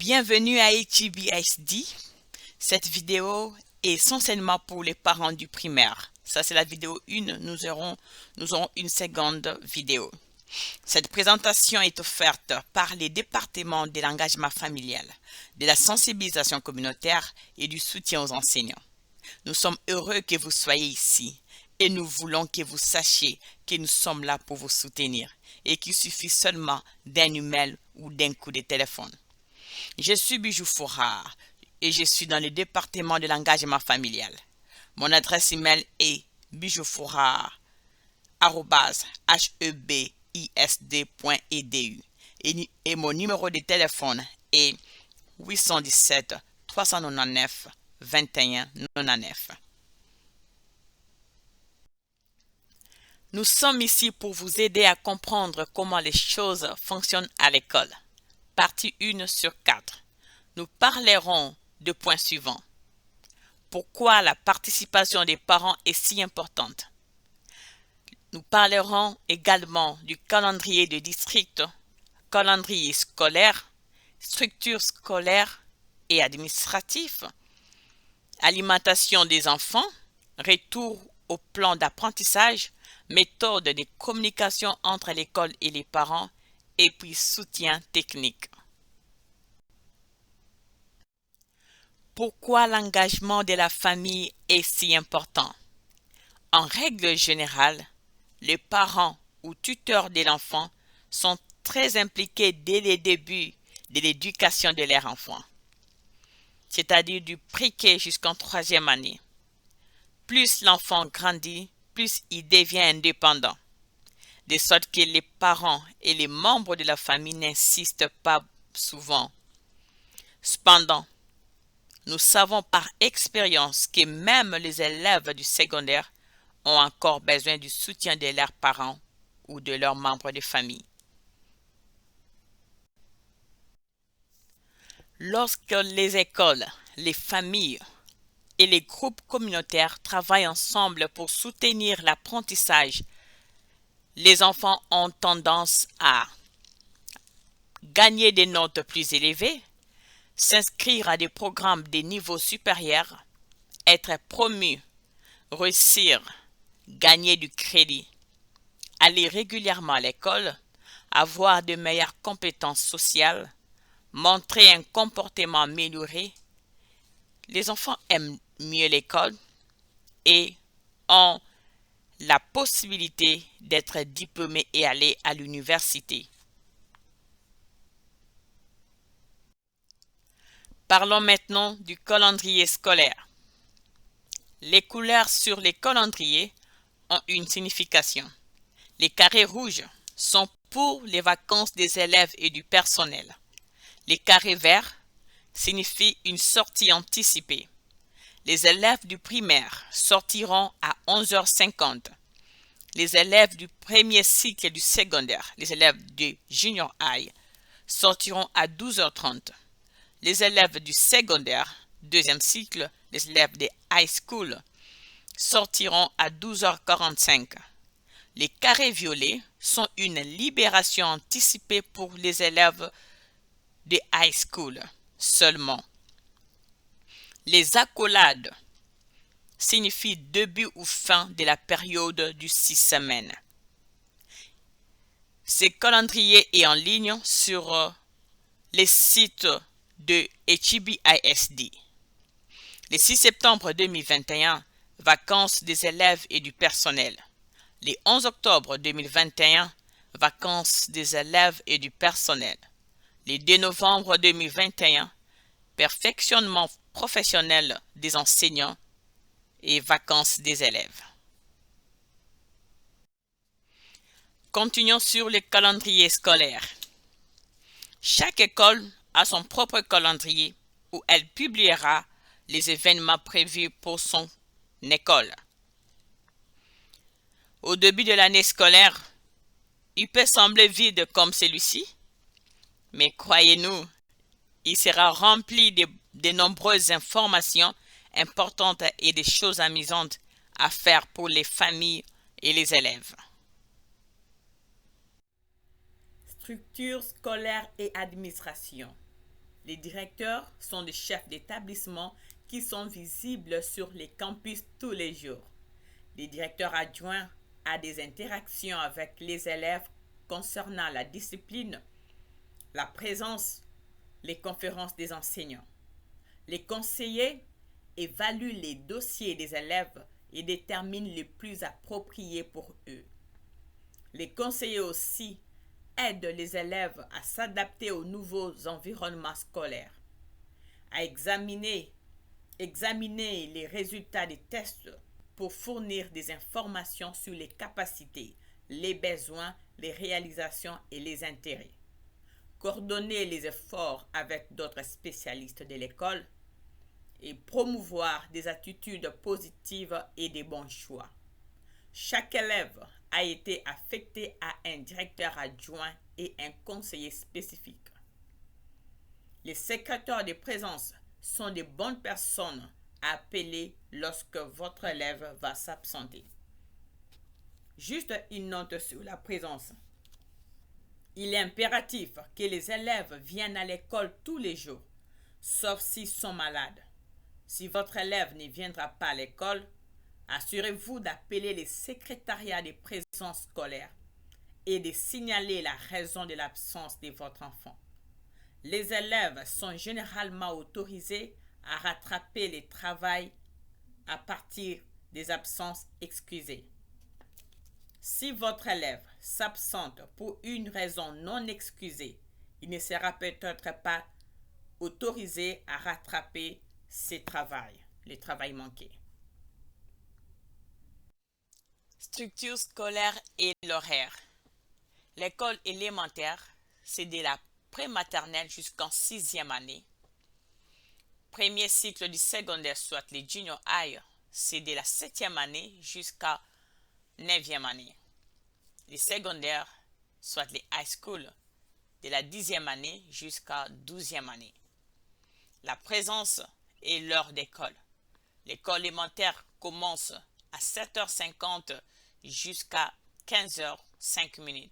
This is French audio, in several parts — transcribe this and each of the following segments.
Bienvenue à HEBSD. Cette vidéo est essentiellement pour les parents du primaire. Ça, c'est la vidéo 1. Nous aurons une seconde vidéo. Cette présentation est offerte par les départements de l'engagement familial, de la sensibilisation communautaire et du soutien aux enseignants. Nous sommes heureux que vous soyez ici et nous voulons que vous sachiez que nous sommes là pour vous soutenir et qu'il suffit seulement d'un email ou d'un coup de téléphone. Je suis Bijou Fourard et je suis dans le département de l'engagement familial. Mon adresse email est bijoufourard@hebisd.edu et mon numéro de téléphone est 817 399 21 99. Nous sommes ici pour vous aider à comprendre comment les choses fonctionnent à l'école. Partie 1 sur 4. Nous parlerons de points suivants. Pourquoi la participation des parents est si importante? Nous parlerons également du calendrier de district, calendrier scolaire, structure scolaire et administratif, alimentation des enfants, retour au plan d'apprentissage, méthode de communication entre l'école et les parents, et puis soutien technique. Pourquoi l'engagement de la famille est si important? En règle générale, les parents ou tuteurs de l'enfant sont très impliqués dès le début de l'éducation de leur enfant, c'est-à-dire du pré-K jusqu'en 3e année. Plus l'enfant grandit, plus il devient indépendant, de sorte que les parents et les membres de la famille n'insistent pas souvent. Cependant, nous savons par expérience que même les élèves du secondaire ont encore besoin du soutien de leurs parents ou de leurs membres de famille. Lorsque les écoles, les familles et les groupes communautaires travaillent ensemble pour soutenir l'apprentissage, les enfants ont tendance à gagner des notes plus élevées, s'inscrire à des programmes de niveau supérieur, être promu, réussir, gagner du crédit, aller régulièrement à l'école, avoir de meilleures compétences sociales, montrer un comportement amélioré. Les enfants aiment mieux l'école et ont la possibilité d'être diplômés et aller à l'université. Parlons maintenant du calendrier scolaire. Les couleurs sur les calendriers ont une signification. Les carrés rouges sont pour les vacances des élèves et du personnel. Les carrés verts signifient une sortie anticipée. Les élèves du primaire sortiront à 11h50. Les élèves du premier cycle du secondaire, les élèves du junior high, sortiront à 12h30. Les élèves du secondaire, deuxième cycle, les élèves des high school, sortiront à 12h45. Les carrés violets sont une libération anticipée pour les élèves de high school seulement. Les accolades signifient début ou fin de la période du 6 semaines. Ce calendrier est en ligne sur les sites de HEBISD. Le 6 septembre 2021, vacances des élèves et du personnel. Le 11 octobre 2021, vacances des élèves et du personnel. Le 2 novembre 2021, perfectionnement professionnel des enseignants et vacances des élèves. Continuons sur le calendrier scolaire. Chaque école a son propre calendrier où elle publiera les événements prévus pour son école. Au début de l'année scolaire, il peut sembler vide comme celui-ci, mais croyez-nous, il sera rempli de nombreuses informations importantes et des choses amusantes à faire pour les familles et les élèves. Structure scolaire et administration. Les directeurs sont des chefs d'établissement qui sont visibles sur les campus tous les jours. Les directeurs adjoints ont des interactions avec les élèves concernant la discipline, la présence, les conférences des enseignants. Les conseillers évaluent les dossiers des élèves et déterminent les plus appropriés pour eux. Les conseillers aussi aident les élèves à s'adapter aux nouveaux environnements scolaires, à examiner les résultats des tests pour fournir des informations sur les capacités, les besoins, les réalisations et les intérêts. Coordonner les efforts avec d'autres spécialistes de l'école et promouvoir des attitudes positives et des bons choix. Chaque élève a été affecté à un directeur adjoint et un conseiller spécifique. Les secrétaires de présence sont des bonnes personnes à appeler lorsque votre élève va s'absenter. Juste une note sur la présence. Il est impératif que les élèves viennent à l'école tous les jours, sauf s'ils sont malades. Si votre élève ne viendra pas à l'école, assurez-vous d'appeler les secrétariats de présence scolaire et de signaler la raison de l'absence de votre enfant. Les élèves sont généralement autorisés à rattraper le travail à partir des absences excusées. Si votre élève s'absente pour une raison non excusée, il ne sera peut-être pas autorisé à rattraper le travail manqué. Structure scolaire et l'horaire. L'école élémentaire, c'est de la prématernelle jusqu'en 6e année. Premier cycle du secondaire, soit les junior high, c'est de la 7e année jusqu'à 9e année. Les secondaires, soit les high school, de la 10e année jusqu'à 12e année. La présence et l'heure d'école. L'école élémentaire commence à 7h50 jusqu'à 15h05.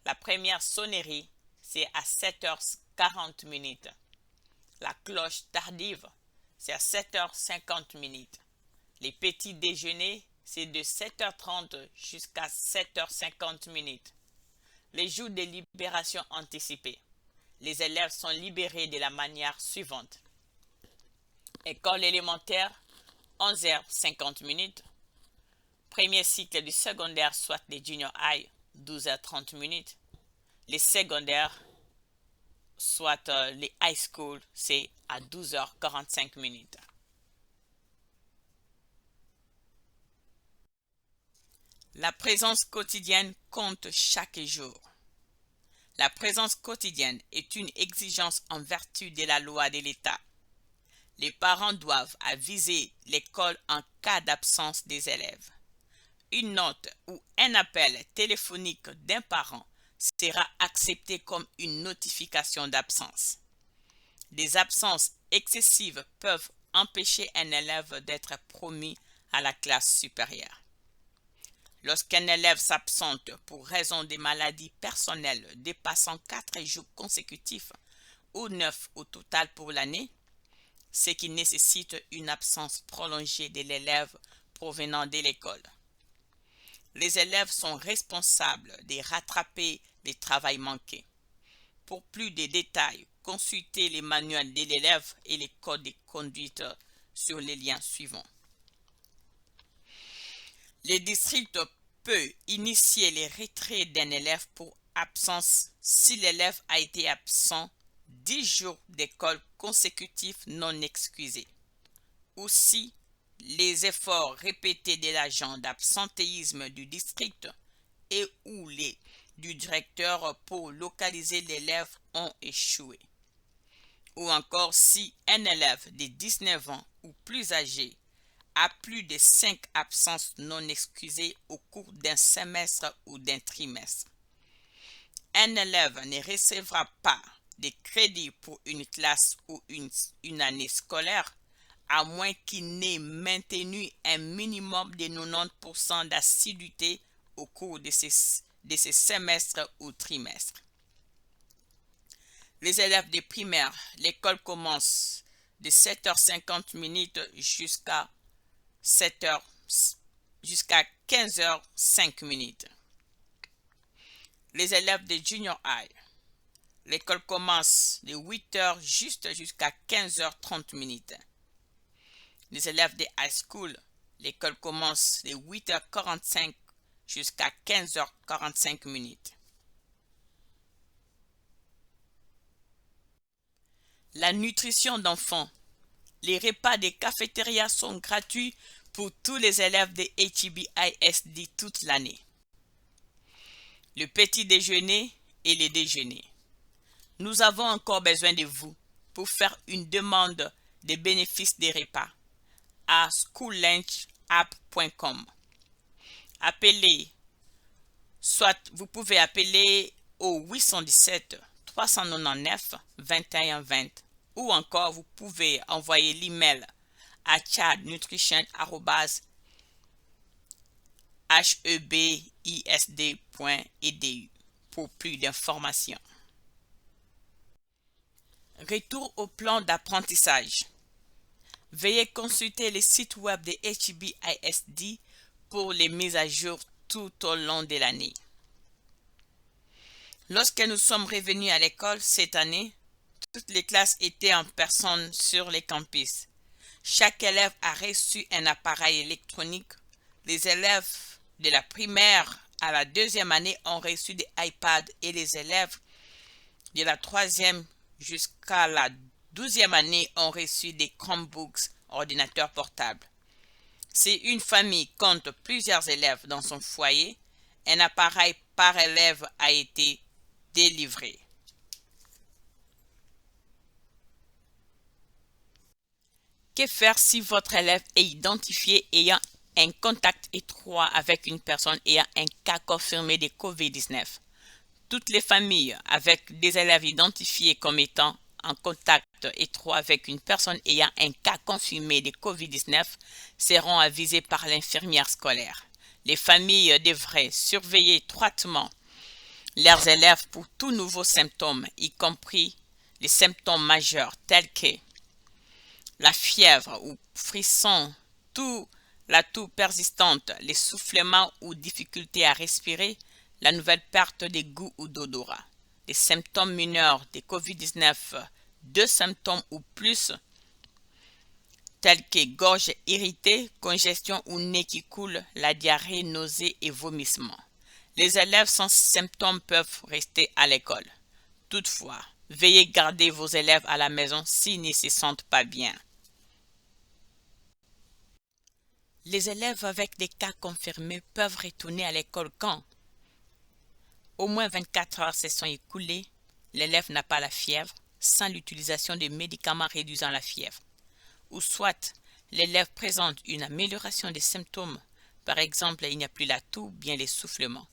La première sonnerie, c'est à 7h40. La cloche tardive, c'est à 7h50. Les petits déjeuners, c'est de 7h30 jusqu'à 7h50. Les jours de libération anticipée. Les élèves sont libérés de la manière suivante. École élémentaire, 11h50. Premier cycle du secondaire, soit les junior high, 12h30. Les secondaires, soit les high school, c'est à 12h45. La présence quotidienne compte chaque jour. La présence quotidienne est une exigence en vertu de la loi de l'État. Les parents doivent aviser l'école en cas d'absence des élèves. Une note ou un appel téléphonique d'un parent sera accepté comme une notification d'absence. Des absences excessives peuvent empêcher un élève d'être promu à la classe supérieure. Lorsqu'un élève s'absente pour raison de maladies personnelles dépassant 4 jours consécutifs ou 9 au total pour l'année, ce qui nécessite une absence prolongée de l'élève provenant de l'école. Les élèves sont responsables de rattraper les travaux manqués. Pour plus de détails, consultez les manuels de l'élève et les codes de conduite sur les liens suivants. Le district peut initier le retrait d'un élève pour absence si l'élève a été absent 10 jours d'école consécutifs non excusés, ou si les efforts répétés de l'agent d'absentéisme du district et ou les du directeur pour localiser l'élève ont échoué, ou encore si un élève de 19 ans ou plus âgé a plus de 5 absences non excusées au cours d'un semestre ou d'un trimestre. Un élève ne recevra pas de crédit pour une classe ou une année scolaire à moins qu'il n'ait maintenu un minimum de 90% d'assiduité au cours de ces semestres ou trimestres. Les élèves des primaires, l'école commence de 7h50 jusqu'à 7h, jusqu'à 15h05. Les élèves de junior high, l'école commence de 8h juste jusqu'à 15h30. Les élèves de high school, l'école commence de 8h45 jusqu'à 15h45. La nutrition d'enfants. Les repas des cafétérias sont gratuits pour tous les élèves de HEB-ISD toute l'année. Le petit déjeuner et le déjeuner. Nous avons encore besoin de vous pour faire une demande des bénéfices des repas à schoollunchapp.com. Appelez, soit vous pouvez appeler au 817 399 2120 ou encore vous pouvez envoyer l'email à chadnutrition@hebisd.edu pour plus d'informations. Retour au plan d'apprentissage. Veuillez consulter le site web de HEB-ISD pour les mises à jour tout au long de l'année. Lorsque nous sommes revenus à l'école cette année, toutes les classes étaient en personne sur les campus. Chaque élève a reçu un appareil électronique. Les élèves de la primaire à la deuxième année ont reçu des iPads et les élèves de la troisième jusqu'à la 12e année ont reçu des Chromebooks, ordinateurs portables. Si une famille compte plusieurs élèves dans son foyer, un appareil par élève a été délivré. Que faire si votre élève est identifié ayant un contact étroit avec une personne ayant un cas confirmé de COVID-19? Toutes les familles avec des élèves identifiés comme étant en contact étroit avec une personne ayant un cas confirmé de COVID-19 seront avisées par l'infirmière scolaire. Les familles devraient surveiller étroitement leurs élèves pour tout nouveau symptôme, y compris les symptômes majeurs tels que la fièvre ou frisson, la toux persistante, l'essoufflement ou difficulté à respirer, la nouvelle perte de goût ou d'odorat. Les symptômes mineurs de COVID-19, 2 symptômes ou plus, tels que gorge irritée, congestion ou nez qui coule, la diarrhée, nausées et vomissements. Les élèves sans symptômes peuvent rester à l'école. Toutefois, veuillez garder vos élèves à la maison s'ils ne se sentent pas bien. Les élèves avec des cas confirmés peuvent retourner à l'école quand au moins 24 heures se sont écoulées, l'élève n'a pas la fièvre, sans l'utilisation de médicaments réduisant la fièvre. Ou soit, l'élève présente une amélioration des symptômes, par exemple, il n'y a plus la toux, bien l'essoufflement.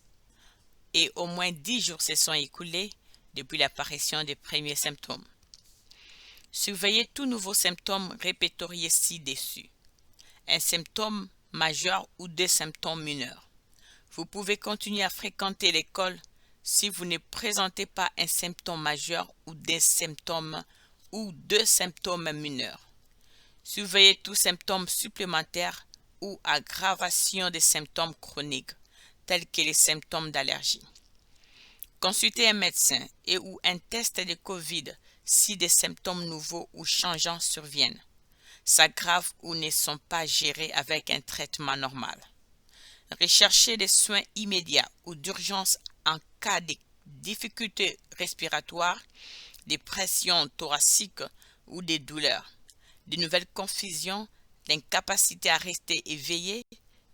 Et au moins 10 jours se sont écoulés depuis l'apparition des premiers symptômes. Surveillez tout nouveau symptôme répertorié ci-dessus. Un symptôme majeur ou 2 symptômes mineurs. Vous pouvez continuer à fréquenter l'école si vous ne présentez pas un symptôme majeur ou 2 symptômes mineurs. Surveillez tous symptômes supplémentaires ou aggravation des symptômes chroniques, tels que les symptômes d'allergie. Consultez un médecin et ou un test de COVID si des symptômes nouveaux ou changeants surviennent, s'aggravent ou ne sont pas gérés avec un traitement normal. Recherchez des soins immédiats ou d'urgence en cas de difficultés respiratoires, de pression thoracique ou de douleurs, de nouvelles confusions, d'incapacité à rester éveillé,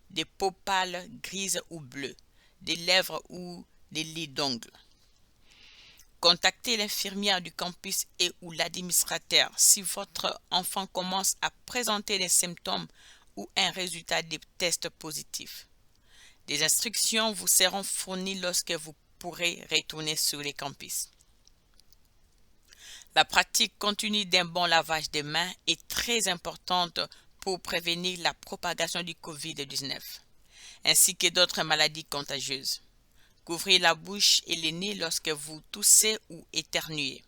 des peaux pâles, grises ou bleues, des lèvres ou des lits d'ongles. Contactez l'infirmière du campus et ou l'administrateur si votre enfant commence à présenter des symptômes ou un résultat de test positif. Des instructions vous seront fournies lorsque vous pourrez retourner sur les campus. La pratique continue d'un bon lavage des mains est très importante pour prévenir la propagation du COVID-19, ainsi que d'autres maladies contagieuses. Couvrez la bouche et le nez lorsque vous toussez ou éternuez.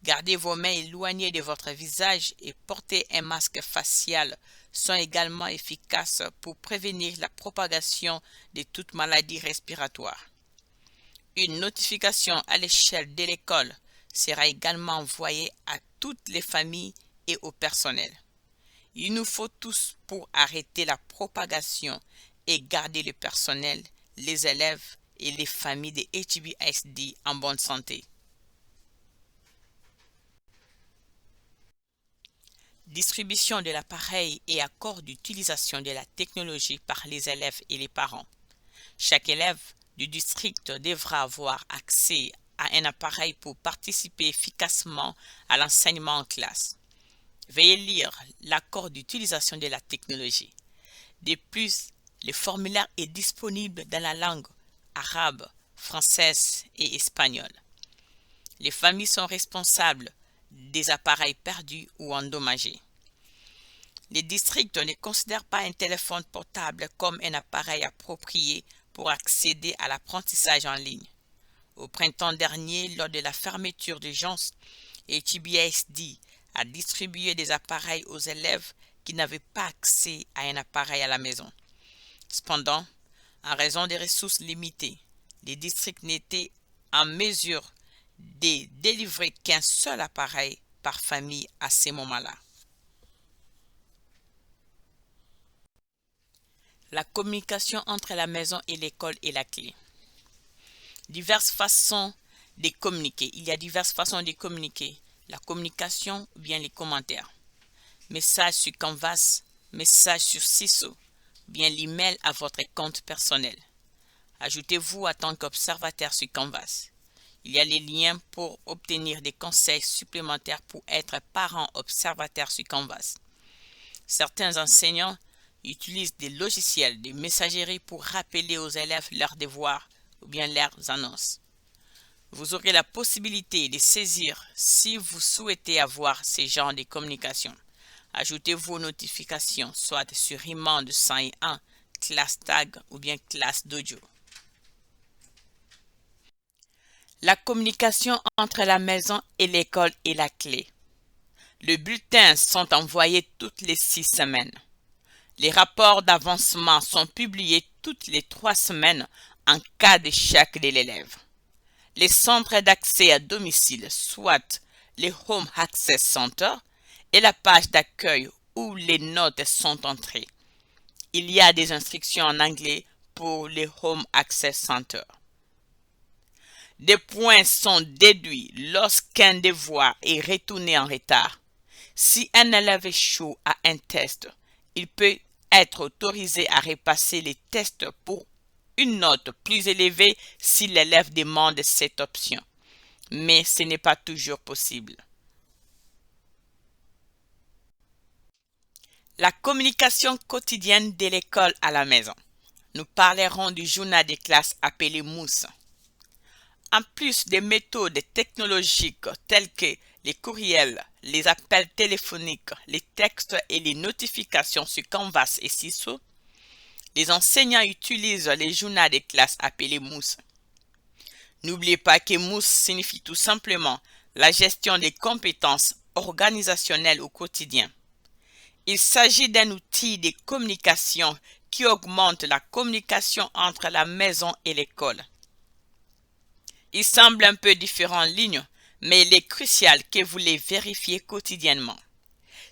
Gardez vos mains éloignées de votre visage et portez un masque facial sont également efficaces pour prévenir la propagation de toute maladie respiratoire. Une notification à l'échelle de l'école sera également envoyée à toutes les familles et au personnel. Il nous faut tous pour arrêter la propagation et garder le personnel, les élèves et les familles de HBISD en bonne santé. Distribution de l'appareil et accord d'utilisation de la technologie par les élèves et les parents. Chaque élève du district devra avoir accès à un appareil pour participer efficacement à l'enseignement en classe. Veuillez lire l'accord d'utilisation de la technologie. De plus, le formulaire est disponible dans la langue arabe, française et espagnole. Les familles sont responsables des appareils perdus ou endommagés. Les districts ne considèrent pas un téléphone portable comme un appareil approprié pour accéder à l'apprentissage en ligne. Au printemps dernier, lors de la fermeture d'urgence, HBISD a distribué des appareils aux élèves qui n'avaient pas accès à un appareil à la maison. Cependant, en raison des ressources limitées, les districts n'étaient en mesure de délivrer qu'un seul appareil par famille à ces moments-là. La communication entre la maison et l'école est la clé. Diverses façons de communiquer. Il y a diverses façons de communiquer. La communication ou bien les commentaires. Message sur Canvas, message sur Ciso, bien l'email à votre compte personnel. Ajoutez-vous en tant qu'observateur sur Canvas. Il y a les liens pour obtenir des conseils supplémentaires pour être parent observateur sur Canvas. Certains enseignants utilisent des logiciels de messagerie pour rappeler aux élèves leurs devoirs ou bien leurs annonces. Vous aurez la possibilité de saisir si vous souhaitez avoir ce genre de communication. Ajoutez vos notifications soit sur Remind 101, Class Tag ou bien Class Dojo. La communication entre la maison et l'école est la clé. Les bulletins sont envoyés toutes les 6 semaines. Les rapports d'avancement sont publiés toutes les 3 semaines en cas d'échec de l'élève. Les centres d'accès à domicile, soit les Home Access Center, et la page d'accueil où les notes sont entrées. Il y a des instructions en anglais pour les Home Access Center. Des points sont déduits lorsqu'un devoir est retourné en retard. Si un élève échoue à un test, il peut être autorisé à repasser les tests pour une note plus élevée si l'élève demande cette option. Mais ce n'est pas toujours possible. La communication quotidienne de l'école à la maison. Nous parlerons du journal de classe appelé Mousse. En plus des méthodes technologiques telles que les courriels, les appels téléphoniques, les textes et les notifications sur Canvas et Ciso, les enseignants utilisent les journaux de classe appelés Mousse. N'oubliez pas que Mousse signifie tout simplement la gestion des compétences organisationnelles au quotidien. Il s'agit d'un outil de communication qui augmente la communication entre la maison et l'école. Il semble un peu différent en ligne, mais il est crucial que vous les vérifiez quotidiennement.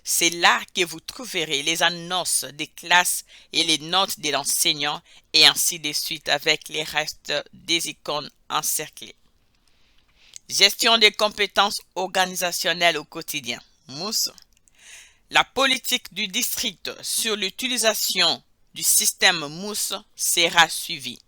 C'est là que vous trouverez les annonces des classes et les notes de l'enseignant et ainsi de suite avec les restes des icônes encerclées. Gestion des compétences organisationnelles au quotidien. Mousse. La politique du district sur l'utilisation du système Mousse sera suivie.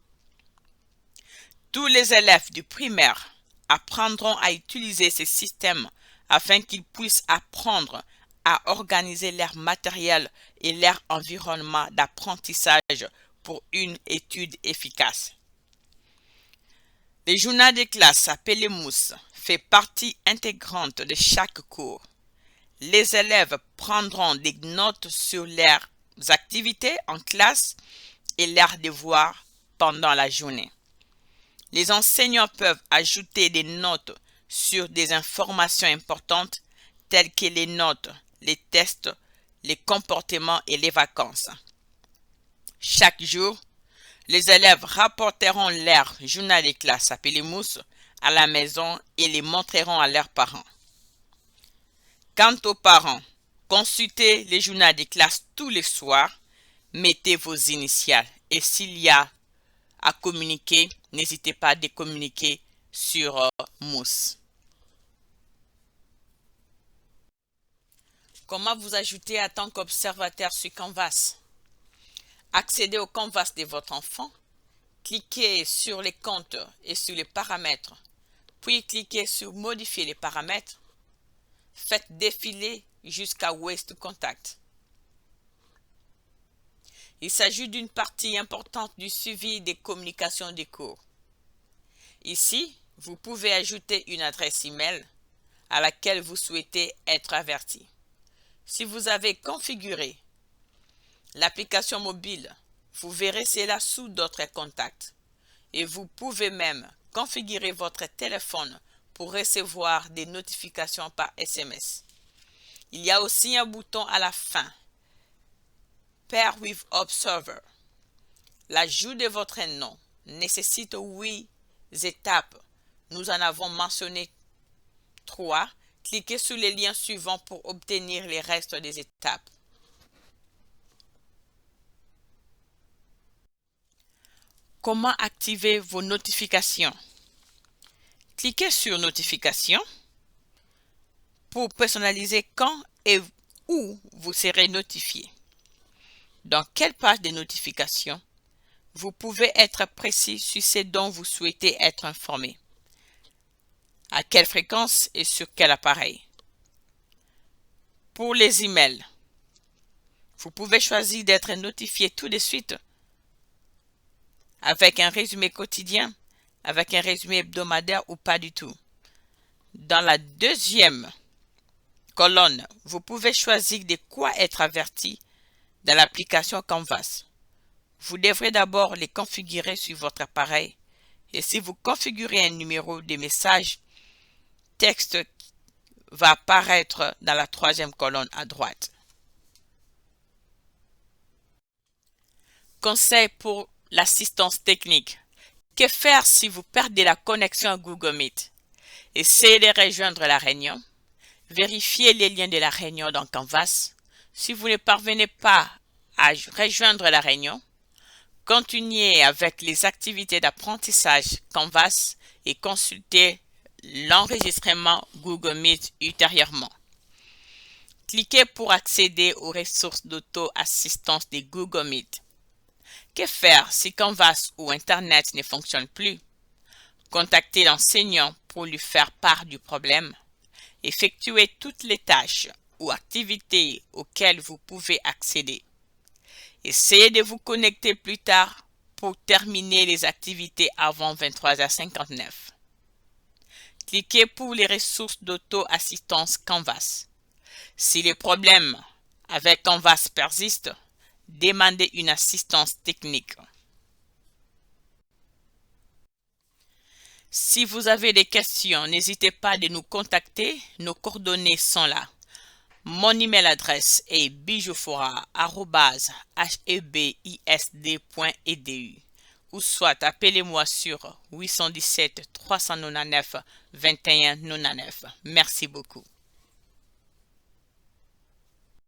Tous les élèves du primaire apprendront à utiliser ce système afin qu'ils puissent apprendre à organiser leur matériel et leur environnement d'apprentissage pour une étude efficace. Le journal de classe appelé Mousse fait partie intégrante de chaque cours. Les élèves prendront des notes sur leurs activités en classe et leurs devoirs pendant la journée. Les enseignants peuvent ajouter des notes sur des informations importantes telles que les notes, les tests, les comportements et les vacances. Chaque jour, les élèves rapporteront leur journal de classe appelé Mousse à la maison et les montreront à leurs parents. Quant aux parents, consultez les journaux de classe tous les soirs, mettez vos initiales et s'il y a à communiquer, n'hésitez pas à communiquer sur Mousse. Comment vous ajouter en tant qu'observateur sur Canvas? Accédez au Canvas de votre enfant, cliquez sur les comptes et sur les paramètres, puis cliquez sur modifier les paramètres. Faites défiler jusqu'à Waste Contact. Il s'agit d'une partie importante du suivi des communications des cours. Ici, vous pouvez ajouter une adresse email à laquelle vous souhaitez être averti. Si vous avez configuré l'application mobile, vous verrez cela sous d'autres contacts. Et vous pouvez même configurer votre téléphone pour recevoir des notifications par SMS. Il y a aussi un bouton à la fin, Pair with Observer. L'ajout de votre nom nécessite 8 étapes. Nous en avons mentionné 3. Cliquez sur les liens suivants pour obtenir les restes des étapes. Comment activer vos notifications? Cliquez sur Notifications pour personnaliser quand et où vous serez notifié. Dans quelle page de notification? Vous pouvez être précis sur ce dont vous souhaitez être informé. À quelle fréquence et sur quel appareil? Pour les emails, vous pouvez choisir d'être notifié tout de suite avec un résumé quotidien, avec un résumé hebdomadaire ou pas du tout. Dans la deuxième colonne, vous pouvez choisir de quoi être averti dans l'application Canvas. Vous devrez d'abord les configurer sur votre appareil et si vous configurez un numéro de message, texte va apparaître dans la troisième colonne à droite. Conseil pour l'assistance technique. Que faire si vous perdez la connexion à Google Meet? Essayez de rejoindre la réunion. Vérifiez les liens de la réunion dans Canvas. Si vous ne parvenez pas à rejoindre la réunion, continuez avec les activités d'apprentissage Canvas et consultez l'enregistrement Google Meet ultérieurement. Cliquez pour accéder aux ressources d'auto-assistance de Google Meet. Que faire si Canvas ou Internet ne fonctionne plus? Contactez l'enseignant pour lui faire part du problème. Effectuez toutes les tâches ou activités auxquelles vous pouvez accéder. Essayez de vous connecter plus tard pour terminer les activités avant 23h59. Cliquez pour les ressources d'auto-assistance Canvas. Si les problèmes avec Canvas persistent, demandez une assistance technique. Si vous avez des questions, n'hésitez pas à nous contacter. Nos coordonnées sont là. Mon email adresse est bijoufora@hebisd.edu ou soit appelez-moi sur 817 399 2199. Merci beaucoup.